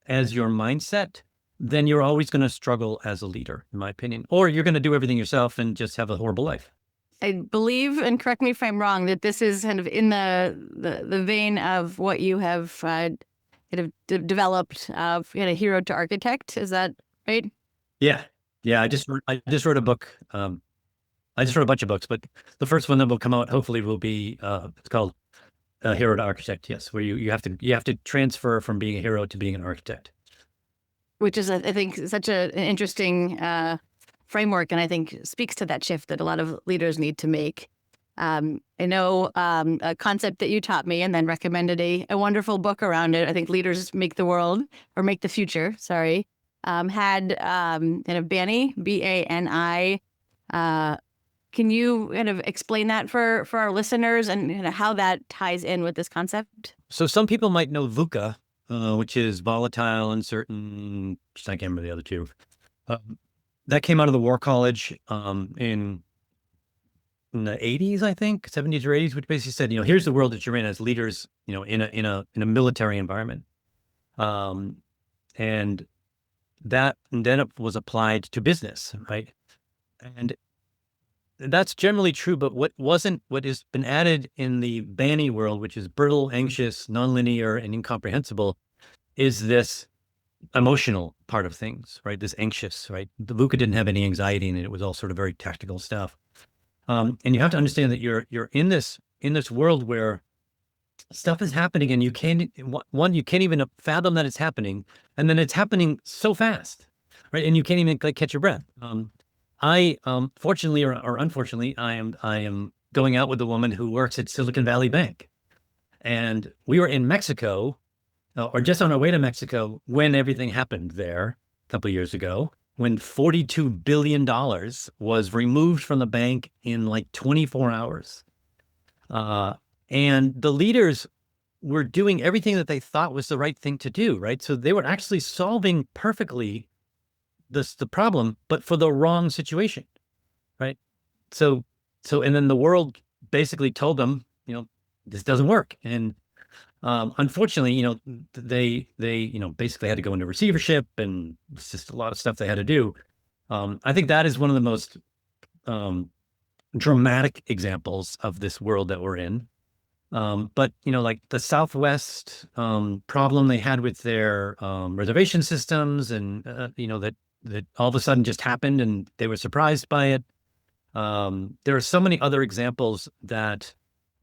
as your mindset, then you're always going to struggle as a leader, in my opinion, or you're going to do everything yourself and just have a horrible life. I believe, and correct me if I'm wrong, that this is kind of in the vein of what you have kind of developed of hero to architect. Is that right? Yeah. I just wrote a book. I just wrote a bunch of books, but the first one that will come out hopefully will be it's called Hero to Architect. Yes, where you have to transfer from being a hero to being an architect. Which is, I think, such an interesting framework, and I think speaks to that shift that a lot of leaders need to make. I know a concept that you taught me and then recommended a wonderful book around it. I think Leaders Make the World, or Make the Future, sorry. Had kind of BANI, BANI. Can you kind of explain that for our listeners and kind of how that ties in with this concept? So some people might know VUCA, which is volatile, uncertain. I can't remember the other two. That came out of the War College in the 80s, I think, 70s or 80s, which basically said, here's the world that you're in as leaders, in a military environment. And then it was applied to business, right? And that's generally true, but what has been added in the BANI world, which is brittle, anxious, nonlinear, and incomprehensible, is this emotional part of things, right? This anxious, right? The Luca didn't have any anxiety in it. It was all sort of very tactical stuff. And you have to understand that you're in this world where stuff is happening and you can't you can't even fathom that it's happening, and then it's happening so fast, right? And you can't even like catch your breath. I fortunately or unfortunately, I am going out with a woman who works at Silicon Valley Bank, and we were in Mexico or just on our way to Mexico when everything happened there a couple of years ago, when $42 billion was removed from the bank in like 24 hours. And the leaders were doing everything that they thought was the right thing to do, right? So they were actually solving perfectly the problem, but for the wrong situation, right? So and then the world basically told them, this doesn't work. And unfortunately, they basically had to go into receivership, and it's just a lot of stuff they had to do. I think that is one of the most dramatic examples of this world that we're in. But like the Southwest problem they had with their reservation systems, and that all of a sudden just happened, and they were surprised by it. There are so many other examples that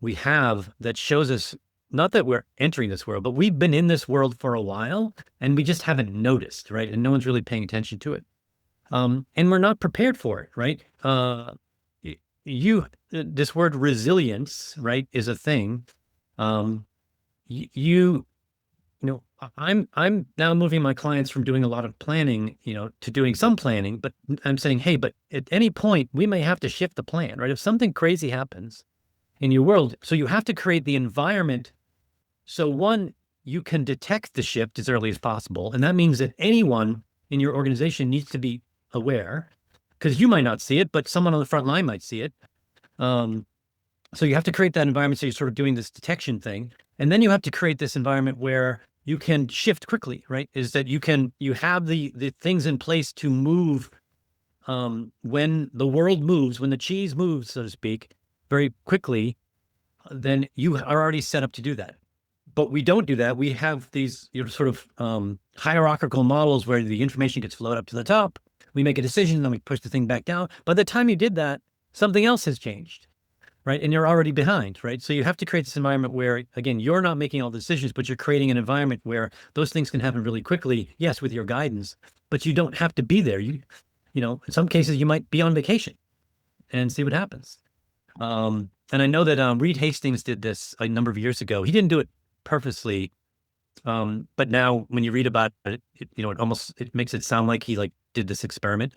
we have that shows us not that we're entering this world, but we've been in this world for a while, and we just haven't noticed, right? And no one's really paying attention to it. And we're not prepared for it, right? This word resilience, right, is a thing. I'm now moving my clients from doing a lot of planning, to doing some planning, but I'm saying, hey, but at any point we may have to shift the plan, right? If something crazy happens in your world, so you have to create the environment. So one, you can detect the shift as early as possible. And that means that anyone in your organization needs to be aware, because you might not see it, but someone on the front line might see it. So you have to create that environment. So you're sort of doing this detection thing. And then you have to create this environment where you can shift quickly, right? Is that you have the things in place to move when the world moves, when the cheese moves, so to speak, very quickly, then you are already set up to do that. But we don't do that. We have these sort of hierarchical models where the information gets flowed up to the top. We make a decision, then we push the thing back down. By the time you did that, something else has changed, right? And you're already behind, right? So you have to create this environment where, again, you're not making all the decisions, but you're creating an environment where those things can happen really quickly, yes, with your guidance, but you don't have to be there. In some cases, you might be on vacation and see what happens. And I know that Reed Hastings did this a number of years ago. He didn't do it purposely, but now when you read about it, it makes it sound like he did this experiment.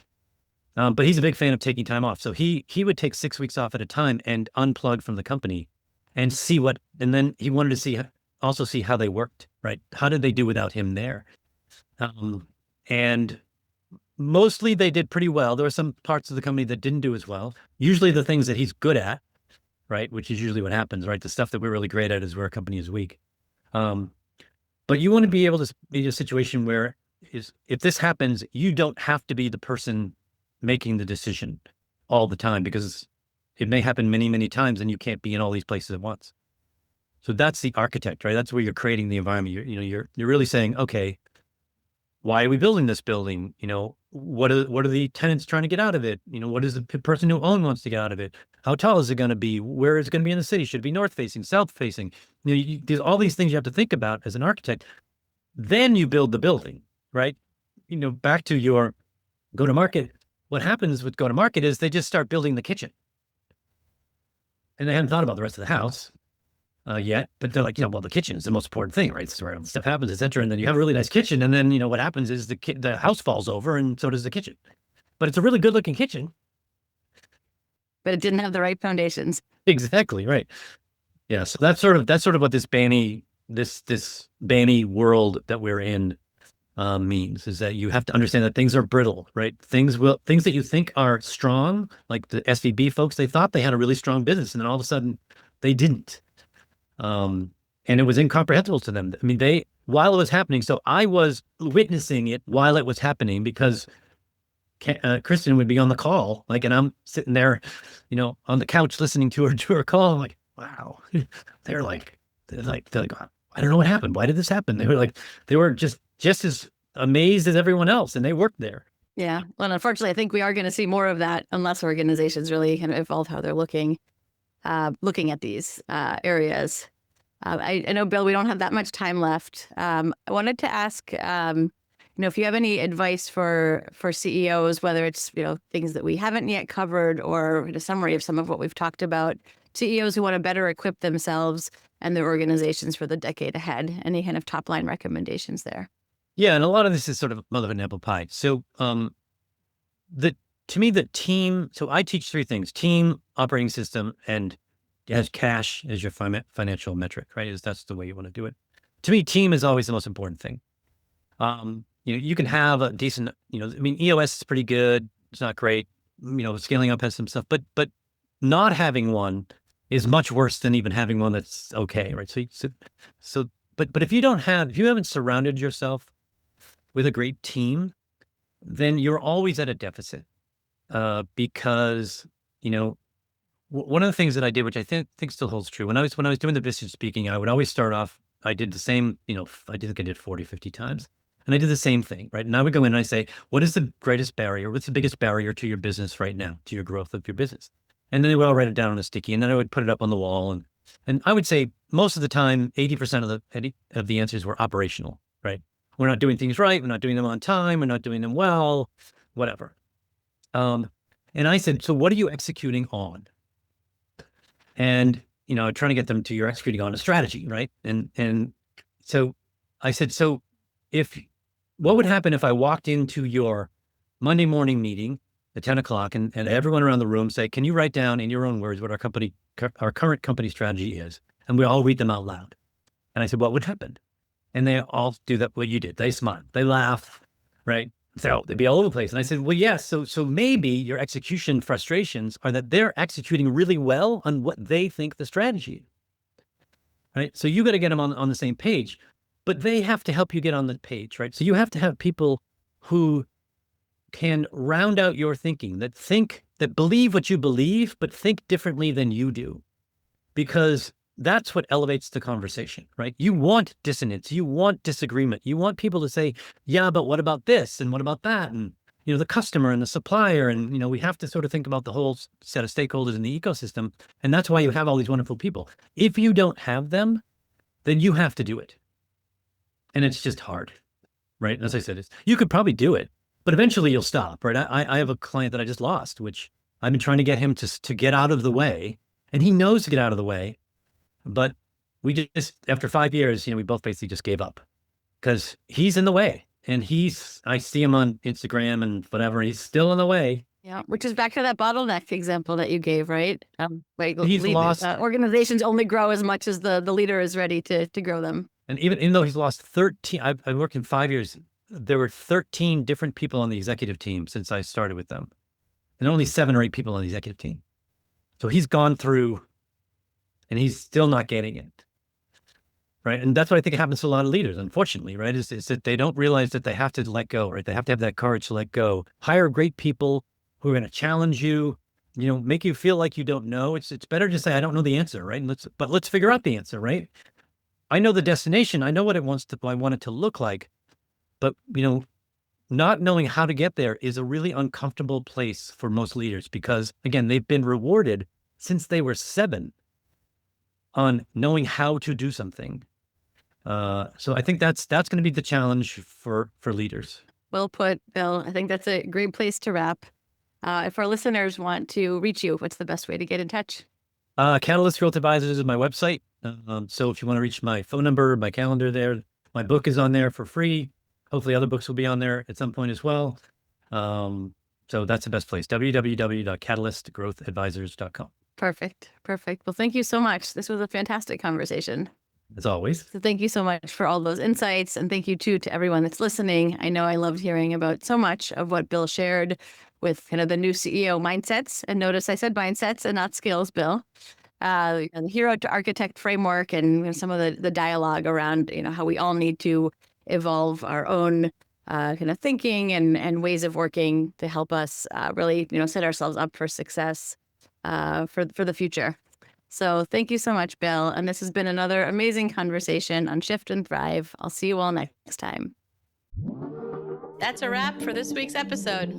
But he's a big fan of taking time off. So he would take 6 weeks off at a time and unplug from the company and and then he wanted to also see how they worked, right? How did they do without him there? And mostly they did pretty well. There were some parts of the company that didn't do as well. Usually the things that he's good at, right? Which is usually what happens, right? The stuff that we're really great at is where a company is weak. But you want to be able to be in a situation where if this happens, you don't have to be the person making the decision all the time, because it may happen many, many times and you can't be in all these places at once. So that's the architect, right? That's where you're creating the environment. You're really saying, okay, why are we building this building? What are the tenants trying to get out of it? What is the person who wants to get out of it? How tall is it going to be? Where is it going to be in the city? Should it be north facing, south facing? There's all these things you have to think about as an architect. Then you build the building, right? Back to your go to market. What happens with go to market is they just start building the kitchen, and they hadn't thought about the rest of the house yet. But they're like, well, the kitchen is the most important thing, right? So where stuff happens, etc. And then you have a really nice kitchen, and then what happens is the house falls over, and so does the kitchen. But it's a really good looking kitchen, but it didn't have the right foundations. Exactly right. Yeah. So that's sort of what this BANI world that we're in means, is that you have to understand that things are brittle, right? Things that you think are strong, like the SVB folks, they thought they had a really strong business, and then all of a sudden they didn't. And it was incomprehensible to them. I mean, while it was happening, so I was witnessing it while it was happening, because Kristen would be on the call, and I'm sitting there, on the couch listening to her call. I'm like, wow. They're like, I don't know what happened. Why did this happen? They were just as amazed as everyone else, and they work there. Yeah. Well, unfortunately, I think we are going to see more of that unless organizations really kind of evolve how they're looking at these areas. I know, Bill, we don't have that much time left. I wanted to ask, if you have any advice for CEOs, whether it's things that we haven't yet covered or a summary of some of what we've talked about, CEOs who want to better equip themselves and their organizations for the decade ahead. Any kind of top line recommendations there? Yeah, and a lot of this is sort of mother and apple pie. So, to me, the team. So I teach three things: team, operating system, and as cash as your financial metric. Right? That's the way you want to do it. To me, team is always the most important thing. You can have a decent. EOS is pretty good. It's not great. Scaling up has some stuff, but not having one is much worse than even having one that's okay. Right? But if you haven't surrounded yourself with a great team, then you're always at a deficit. Because one of the things that I did, which I think still holds true, when I was doing the business speaking, I would always start off. I did the same. I think I did 40, 50 times, and I did the same thing, right? And I would go in and I say, what is the greatest barrier? What's the biggest barrier to your business right now, to your growth of your business? And then they would all write it down on a sticky, and then I would put it up on the wall, and I would say most of the time, 80% of the answers were operational, right? We're not doing things right. We're not doing them on time. We're not doing them well, whatever. And I said, so what are you executing on? And, trying to get them to you're executing on a strategy, right? And so I said, so what would happen if I walked into your Monday morning meeting at 10 o'clock and everyone around the room say, can you write down in your own words what our current company strategy is? And we all read them out loud. And I said, what would happen? And they all do that, what you did. They smile, they laugh, right? So they'd be all over the place. And I said, well, yes. So maybe your execution frustrations are that they're executing really well on what they think the strategy is, right? So you got to get them on the same page, but they have to help you get on the page, right? So you have to have people who can round out your thinking, that believe what you believe, but think differently than you do, because that's what elevates the conversation, right? You want dissonance. You want disagreement. You want people to say, yeah, but what about this? And what about that? And, the customer and the supplier. And, we have to sort of think about the whole set of stakeholders in the ecosystem. And that's why you have all these wonderful people. If you don't have them, then you have to do it. And it's just hard, right? And as I said, you could probably do it, but eventually you'll stop, right? I have a client that I just lost, which I've been trying to get him to get out of the way. And he knows to get out of the way. But we just, after 5 years, we both basically just gave up because he's in the way, and I see him on Instagram and whatever. He's still in the way. Yeah. Which is back to that bottleneck example that you gave, right? He's lost. Organizations only grow as much as the leader is ready to grow them. And even though he's lost 13, I've worked in 5 years. There were 13 different people on the executive team since I started with them, and only 7 or 8 people on the executive team. So he's gone through, and he's still not getting it, right? And that's what I think happens to a lot of leaders, unfortunately, right? Is that they don't realize that they have to let go, right? They have to have that courage to let go. Hire great people who are going to challenge you, make you feel like you don't know. It's better to say, I don't know the answer, right? But let's figure out the answer, right? I know the destination. I know what I want it to look like, but not knowing how to get there is a really uncomfortable place for most leaders, because again, they've been rewarded since they were 7 on knowing how to do something. So I think that's going to be the challenge for leaders. Well put, Bill. I think that's a great place to wrap. If our listeners want to reach you, what's the best way to get in touch? Catalyst Growth Advisors is my website. So if you want to reach my phone number, my calendar there, my book is on there for free. Hopefully other books will be on there at some point as well. So that's the best place, www.catalystgrowthadvisors.com. Perfect. Well, thank you so much. This was a fantastic conversation. As always. So thank you so much for all those insights. And thank you too to everyone that's listening. I know I loved hearing about so much of what Bill shared with kind of the new CEO mindsets. And notice I said mindsets and not skills, Bill. And the hero to architect framework and some of the dialogue around, how we all need to evolve our own kind of thinking and ways of working to help us really, set ourselves up for success for the future. So thank you so much, Bill. And this has been another amazing conversation on Shift and Thrive. I'll see you all next time. That's a wrap for this week's episode.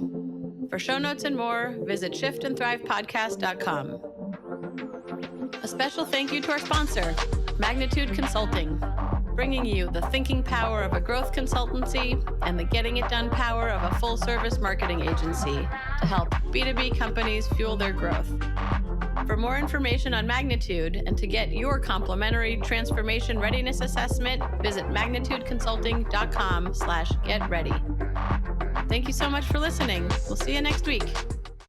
For show notes and more, visit shiftandthrivepodcast.com. A special thank you to our sponsor, Magnitude Consulting, bringing you the thinking power of a growth consultancy and the getting it done power of a full-service marketing agency to help B2B companies fuel their growth. For more information on Magnitude and to get your complimentary transformation readiness assessment, visit magnitudeconsulting.com/getready. Thank you so much for listening. We'll see you next week.